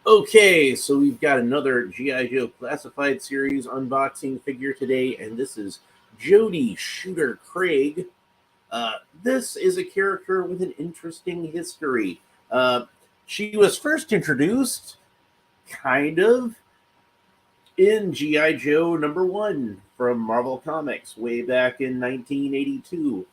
Okay, so we've got another G.I. Joe Classified series unboxing figure today, and this is Jodie Shooter Craig. This is a character with an interesting history. Uh, she was first introduced, kind of, in G.I. Joe #1 from Marvel Comics way back in 1982.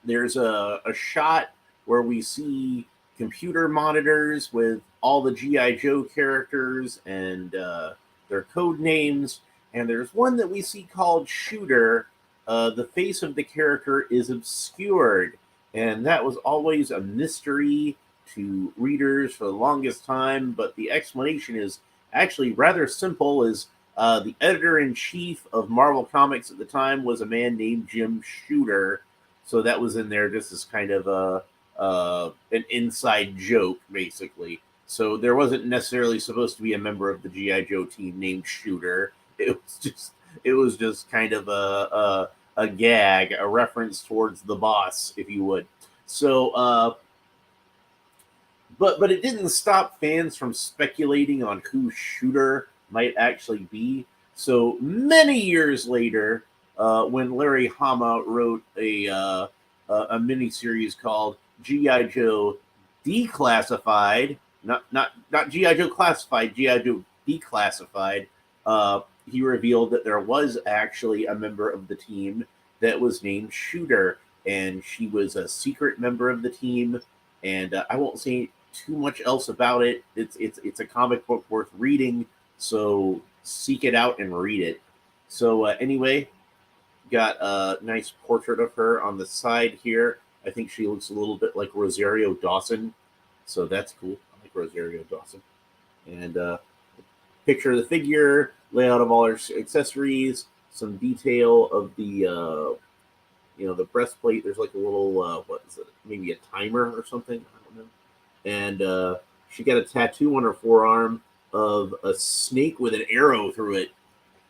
There's a shot where we see computer monitors with all the G.I. Joe characters and their code names. And there's one that we see called Shooter. The face of the character is obscured. And that was always a mystery to readers for the longest time. But the explanation is actually rather simple. Is the editor-in-chief of Marvel Comics at the time was a man named Jim Shooter. So that was in there just as kind of an inside joke, basically. So there wasn't necessarily supposed to be a member of the GI Joe team named Shooter. It was just kind of a gag, a reference towards the boss, if you would. So, but it didn't stop fans from speculating on who Shooter might actually be. So many years later, when Larry Hama wrote a miniseries called G.I. Joe Declassified, not G.I. Joe Classified, G.I. Joe Declassified, he revealed that there was actually a member of the team that was named Shooter, and she was a secret member of the team. And I won't say too much else about it. It's a comic book worth reading, so seek it out and read it. So anyway, got a nice portrait of her on the side here. I think she looks a little bit like Rosario Dawson, so that's cool. I like Rosario Dawson. And picture of the figure, layout of all her accessories, some detail of the the breastplate. There's like a little what is it? Maybe a timer or something. I don't know. And she got a tattoo on her forearm of a snake with an arrow through it.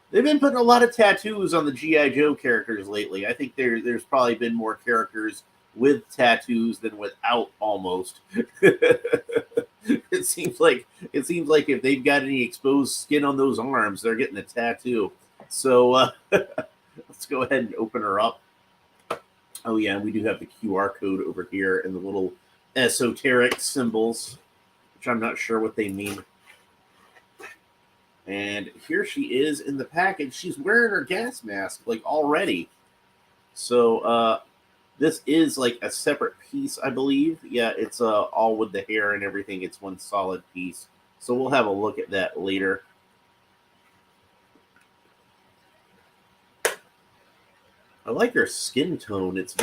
They've been putting a lot of tattoos on the G.I. Joe characters lately. I think there's probably been more characters with tattoos than without, almost. It seems like if they've got any exposed skin on those arms, they're getting a tattoo. So let's go ahead and open her up. Oh yeah, we do have the QR code over here and the little esoteric symbols, which I'm not sure what they mean. And here she is in the package. She's wearing her gas mask, like, already. So this is like a separate piece, I believe. Yeah, it's all with the hair and everything. It's one solid piece. So we'll have a look at that later. I like her skin tone. It's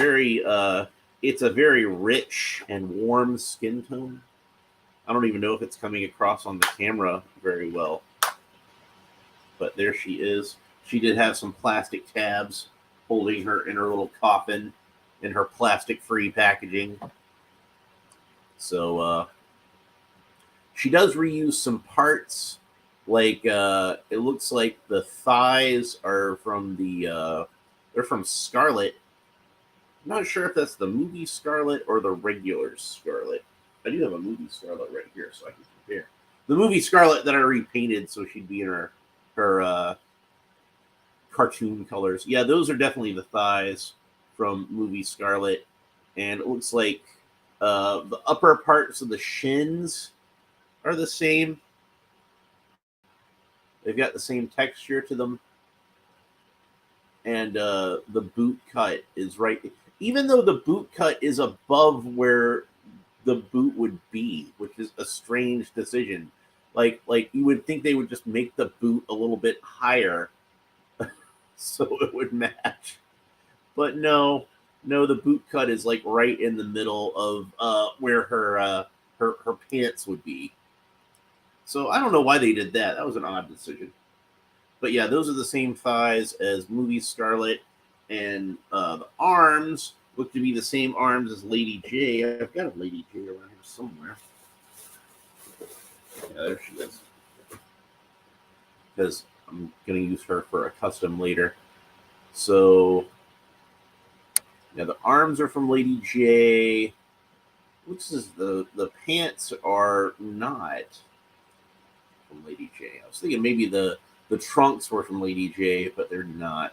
it's a very rich and warm skin tone. I don't even know if it's coming across on the camera very well. But there she is. She did have some plastic tabs holding her in her little coffin in her plastic-free packaging. So she does reuse some parts. Like it looks like the thighs are from they're from Scarlet. I'm not sure if that's the movie Scarlet or the regular Scarlet. I do have a movie Scarlet right here, so I can compare. The movie Scarlet that I repainted so she'd be in her cartoon colors. Yeah, those are definitely the thighs from movie Scarlet. And it looks like the upper parts of the shins are the same. They've got the same texture to them. And the boot cut is right. Even though the boot cut is above where the boot would be, which is a strange decision. Like you would think they would just make the boot a little bit higher so it would match. But no, the boot cut is like right in the middle of where her pants would be. So I don't know why they did that. That was an odd decision. But yeah, those are the same thighs as movie Scarlet, and the arms look to be the same arms as Lady J. I've got a Lady J around here somewhere. Yeah, there she is. Because I'm going to use her for a custom later. So, yeah, the arms are from Lady J. looks as the pants are not from Lady J. I was thinking maybe the trunks were from Lady J, but they're not.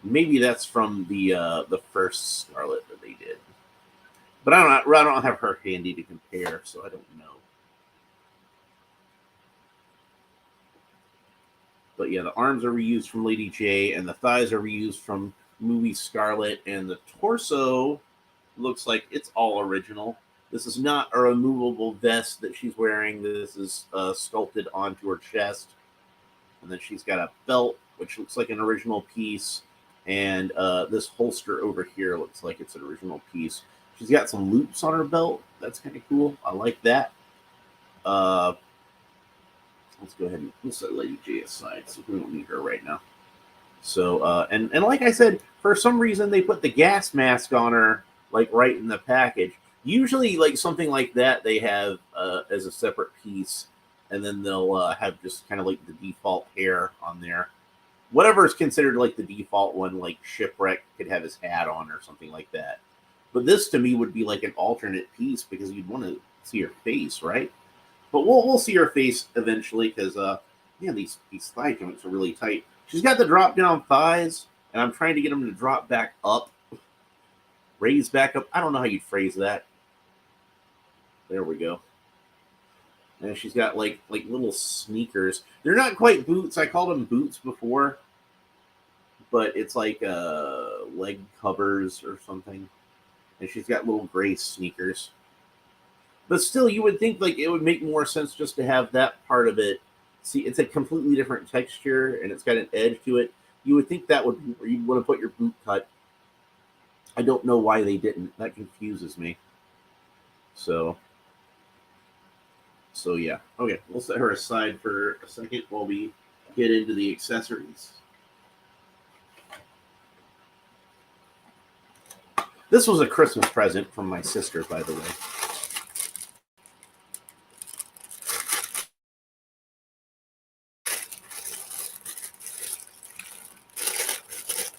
Maybe that's from the first Scarlet that they did. But I don't have her handy to compare, so I don't know. But yeah, the arms are reused from Lady J, and the thighs are reused from movie Scarlet, and the torso looks like it's all original. This is not a removable vest that she's wearing. This is sculpted onto her chest, and then she's got a belt which looks like an original piece, and this holster over here looks like it's an original piece. She's got some loops on her belt. That's kind of cool. I like that. Uh, let's go ahead and set Lady J aside, so we don't need her right now. So, and like I said, for some reason they put the gas mask on her, like right in the package. Usually, like something like that, they have as a separate piece, and then they'll have just kind of like the default hair on there. Whatever is considered like the default one, like Shipwreck could have his hat on or something like that. But this to me would be like an alternate piece because you'd want to see her face, right? But we'll see her face eventually because yeah, these thigh joints are really tight. She's got the drop down thighs, and I'm trying to get them to drop back up, raise back up. I don't know how you'd phrase that. There we go. And she's got like little sneakers. They're not quite boots. I called them boots before, but it's like leg covers or something. And she's got little gray sneakers. But still, you would think like it would make more sense just to have that part of it. See, it's a completely different texture and it's got an edge to it. You would think that would or you'd want to put your boot cut. I don't know why they didn't. That confuses me. So so yeah. Okay, we'll set her aside for a second while we get into the accessories. This was a Christmas present from my sister, by the way.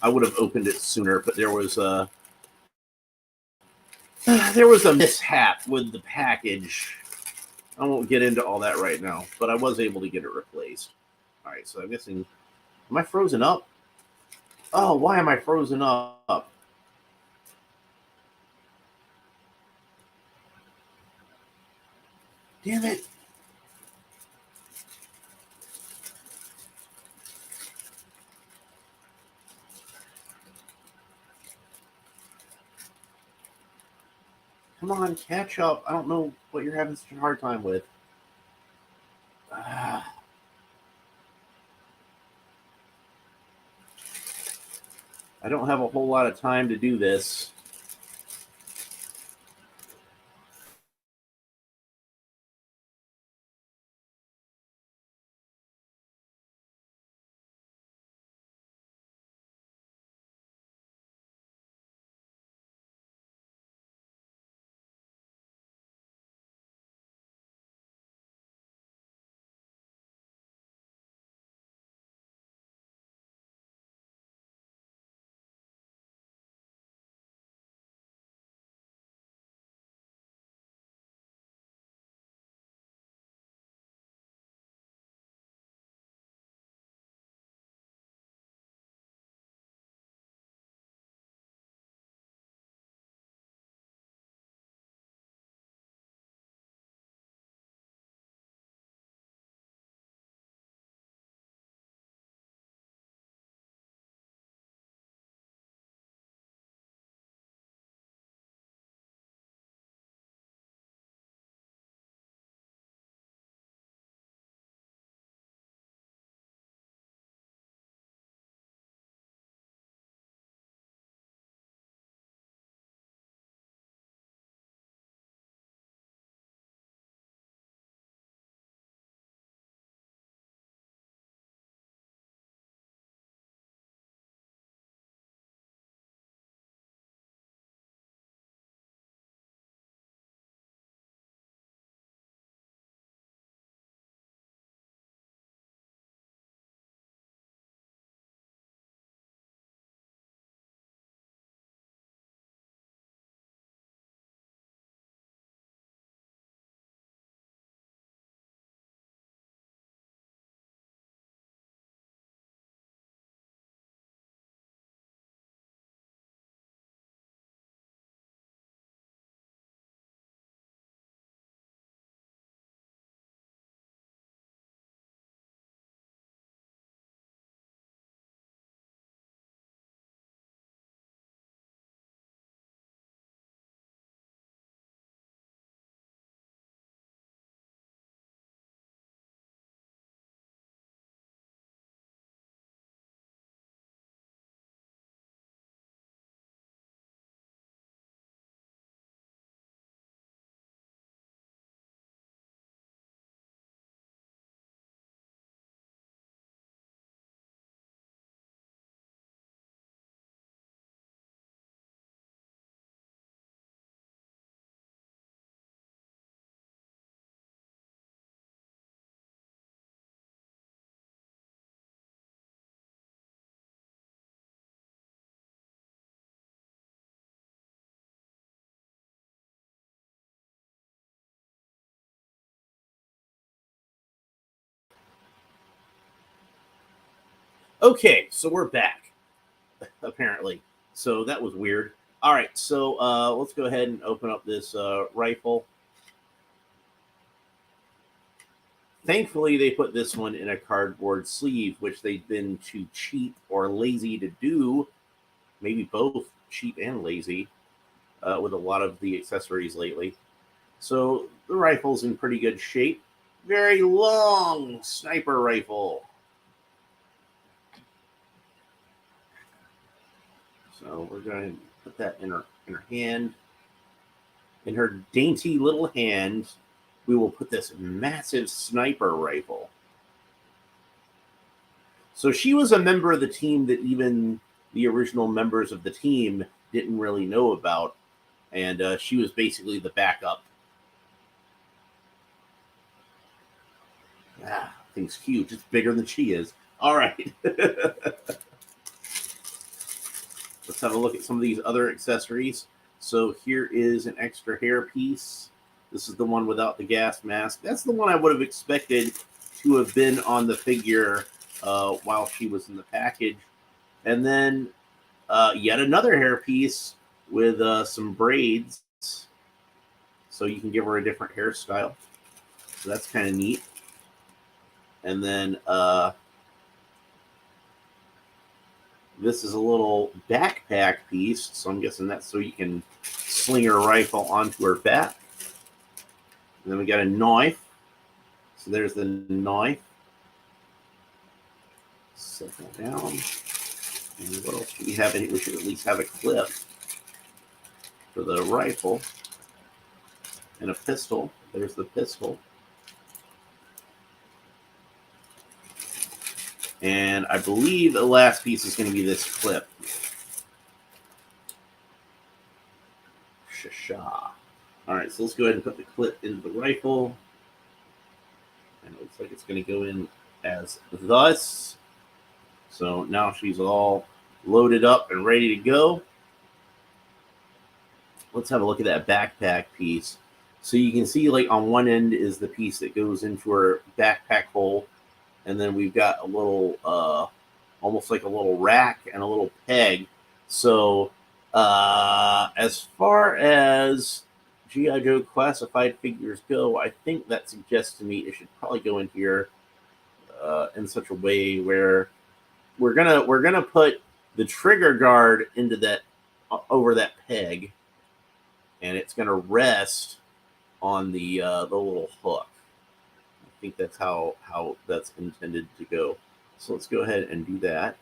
I would have opened it sooner, but there was a mishap with the package. I won't get into all that right now, but I was able to get it replaced. All right, so I'm guessing, am I frozen up? Oh, why am I frozen up? Damn it. Come on, catch up. I don't know what you're having such a hard time with. Ah, I don't have a whole lot of time to do this. Okay, so we're back, apparently. So that was weird. All right, so let's go ahead and open up this rifle. Thankfully, they put this one in a cardboard sleeve, which they've been too cheap or lazy to do. Maybe both cheap and lazy with a lot of the accessories lately. So the rifle's in pretty good shape. Very long sniper rifle. So we're going to put that in her hand. In her dainty little hand, we will put this massive sniper rifle. So she was a member of the team that even the original members of the team didn't really know about. And she was basically the backup. Ah, thing's huge. It's bigger than she is. All right. Let's have a look at some of these other accessories. So here is an extra hair piece. This is the one without the gas mask. That's the one I would have expected to have been on the figure while she was in the package. And then yet another hair piece with some braids. So you can give her a different hairstyle. So that's kind of neat. And then this is a little backpack piece. So I'm guessing that's so you can sling her rifle onto her back. And then we got a knife. So there's the knife. Set that down. And what else do we have in it? We should at least have a clip for the rifle. And a pistol. There's the pistol. And I believe the last piece is going to be this clip. Shasha. All right, so let's go ahead and put the clip into the rifle. And it looks like it's going to go in as thus. So now she's all loaded up and ready to go. Let's have a look at that backpack piece. So you can see like on one end is the piece that goes into her backpack hole. And then we've got a little, almost like a little rack and a little peg. So as far as G.I. Joe classified figures go, I think that suggests to me it should probably go in here in such a way where we're gonna put the trigger guard into that over that peg, and it's gonna rest on the little hook. I think that's how that's intended to go. So let's go ahead and do that.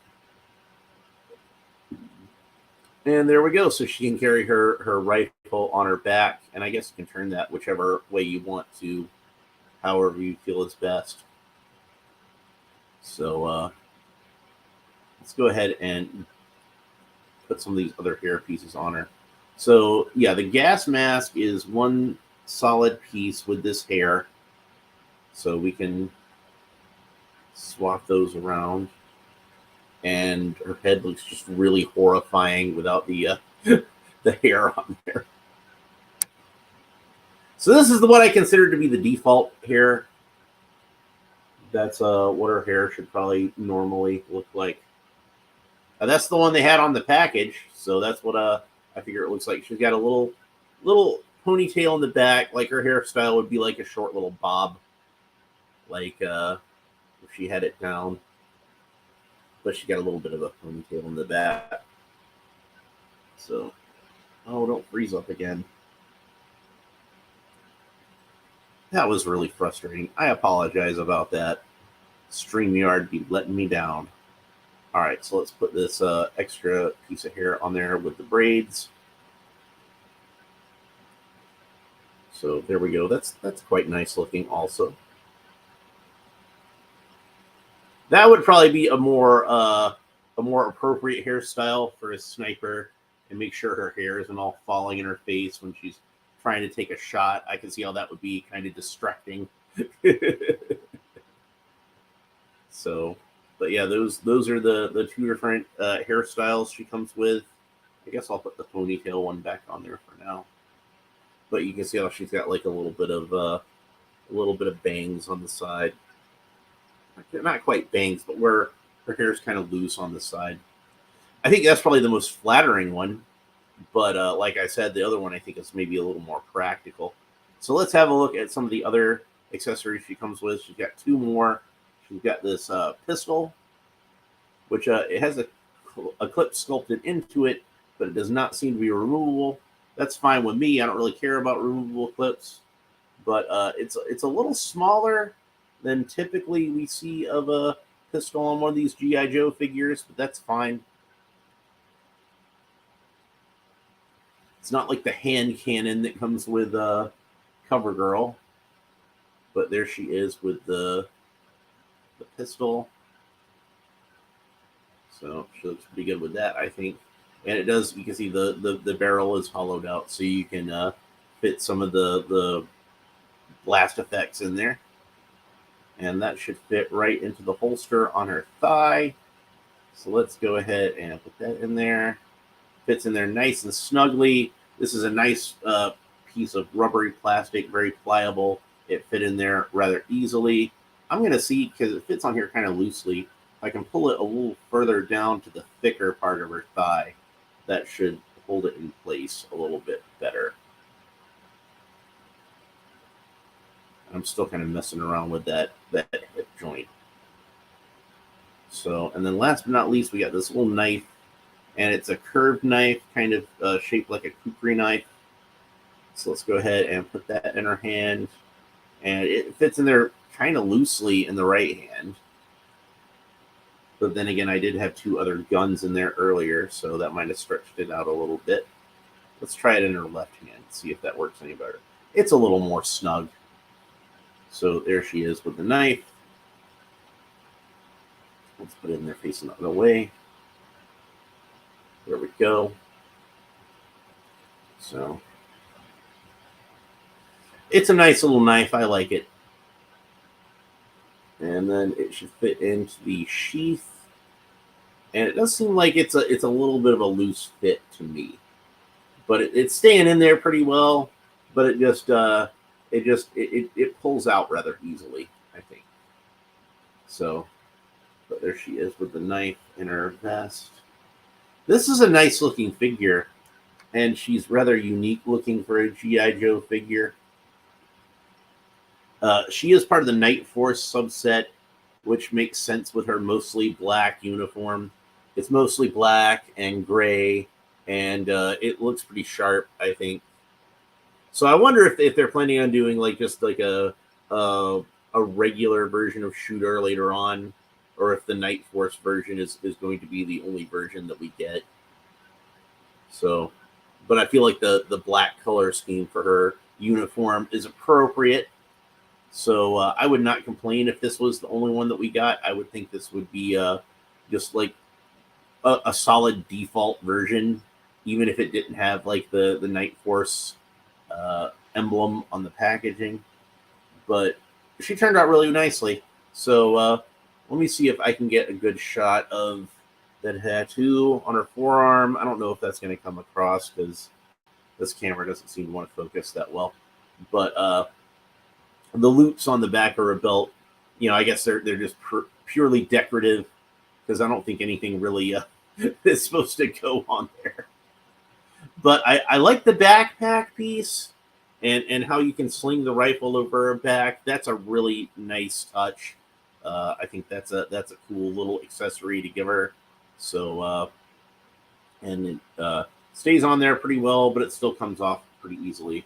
And there we go. So she can carry her rifle on her back, and I guess you can turn that whichever way you want to, however you feel is best. So let's go ahead and put some of these other hair pieces on her. So yeah, the gas mask is one solid piece with this hair. So we can swap those around. And her head looks just really horrifying without the the hair on there. So this is the one I consider to be the default hair. That's what her hair should probably normally look like. That's the one they had on the package, so that's what I figure it looks like. She's got a little ponytail in the back, like her hairstyle would be like a short little bob, like if she had it down. But she got a little bit of a ponytail in the back. So, oh, don't freeze up again. That was really frustrating. I apologize about that. StreamYard be letting me down. All right, so let's put this extra piece of hair on there with the braids. So there we go. That's quite nice looking also. That would probably be a more appropriate hairstyle for a sniper, and make sure her hair isn't all falling in her face when she's trying to take a shot. I can see how that would be kind of distracting. So, but yeah, those are the two different hairstyles she comes with. I guess I'll put the ponytail one back on there for now. But you can see how she's got like a little bit of bangs on the side. Not quite bangs, but where Her hair is kind of loose on the side. I think that's probably the most flattering one. But like I said, the other one I think is maybe a little more practical. So let's have a look at some of the other accessories she comes with. She's got two more. She's got this pistol, which it has a clip sculpted into it, but it does not seem to be removable. That's fine with me. I don't really care about removable clips, but it's a little smaller than typically we see of a pistol on one of these GI Joe figures, but that's fine. It's not like the hand cannon that comes with CoverGirl, but there she is with the pistol. So she looks pretty good with that, I think. And it does, you can see the barrel is hollowed out, so you can fit some of the blast effects in there. And that should fit right into the holster on her thigh. So let's go ahead and put that in there. Fits in there nice and snugly. This is a nice piece of rubbery plastic, very pliable. It fit in there rather easily. I'm going to see, because it fits on here kind of loosely, if I can pull it a little further down to the thicker part of her thigh. That should hold it in place a little bit better. I'm still kind of messing around with that hip joint. So, and then last but not least, we got this little knife. And it's a curved knife, kind of shaped like a kukri knife. So let's go ahead and put that in her hand. And it fits in there kind of loosely in the right hand. But then again, I did have two other guns in there earlier, so that might have stretched it out a little bit. Let's try it in her left hand, see if that works any better. It's a little more snug. So there she is with the knife. Let's put it in there facing the other way. There we go. So it's a nice little knife. I like it. And then it should fit into the sheath. And it does seem like it's a little bit of a loose fit to me. But it's staying in there pretty well. But it pulls out rather easily, I think. So, but there she is with the knife in her vest. This is a nice looking figure, and she's rather unique looking for a G.I. Joe figure. She is part of the Night Force subset, which makes sense with her mostly black uniform. It's mostly black and gray, and it looks pretty sharp, I think. So I wonder if they're planning on doing just like a regular version of Shooter later on, or if the Night Force version is going to be the only version that we get. So, but I feel like the black color scheme for her uniform is appropriate. So I would not complain if this was the only one that we got. I would think this would be just like a solid default version, even if it didn't have like the Night Force emblem on the packaging. But she turned out really nicely. So let me see if I can get a good shot of that tattoo on her forearm. I don't know if that's going to come across because this camera doesn't seem to want to focus that well. But the loops on the back of her belt, I guess they're just purely decorative, because I don't think anything really is supposed to go on there. But I like the backpack piece and how you can sling the rifle over her back. That's a really nice touch. I think that's a cool little accessory to give her. So and it stays on there pretty well, but it still comes off pretty easily.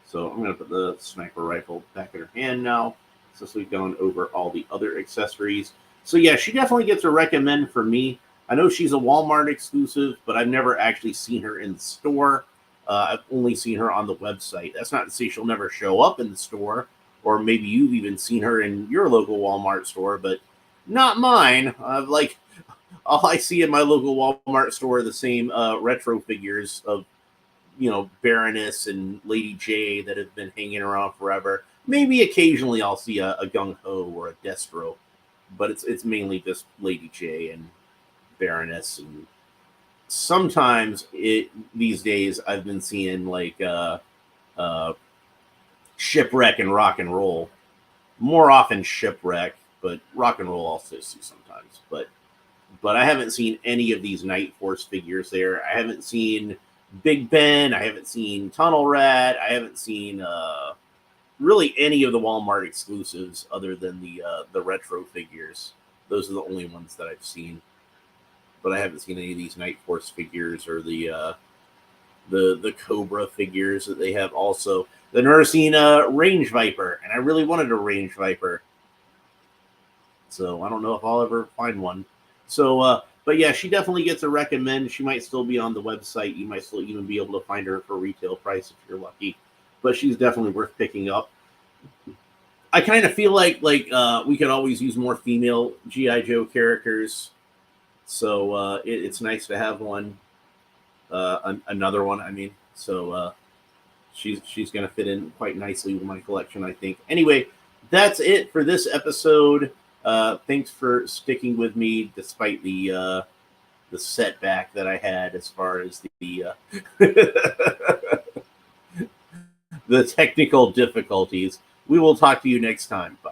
So I'm going to put the sniper rifle back in her hand now, since we've gone over all the other accessories. So yeah, she definitely gets a recommend for me. I know she's a Walmart exclusive, but I've never actually seen her in the store. I've only seen her on the website. That's not to say she'll never show up in the store, or maybe you've even seen her in your local Walmart store, but not mine. All I see in my local Walmart store are the same retro figures of, Baroness and Lady J that have been hanging around forever. Maybe occasionally I'll see a Gung Ho or a Destro, but it's mainly just Lady J and Baroness. And sometimes these days I've been seeing Shipwreck and Rock and Roll. More often Shipwreck, but Rock and Roll also see sometimes. But but I haven't seen any of these Night Force figures there. I haven't seen Big Ben. I haven't seen Tunnel Rat. I haven't seen really any of the Walmart exclusives other than the retro figures. Those are the only ones that I've seen. But I haven't seen any of these Night Force figures or the Cobra figures that they have. Also, I've never seen a Range Viper, and I really wanted a Range Viper. So I don't know if I'll ever find one. So, but yeah, she definitely gets a recommend. She might still be on the website. You might still even be able to find her for retail price if you're lucky. But she's definitely worth picking up. I kind of feel like we could always use more female GI Joe characters. So it's nice to have one, another one. I mean, so she's going to fit in quite nicely with my collection, I think. Anyway, that's it for this episode. Thanks for sticking with me despite the setback that I had as far as the the technical difficulties. We will talk to you next time. Bye.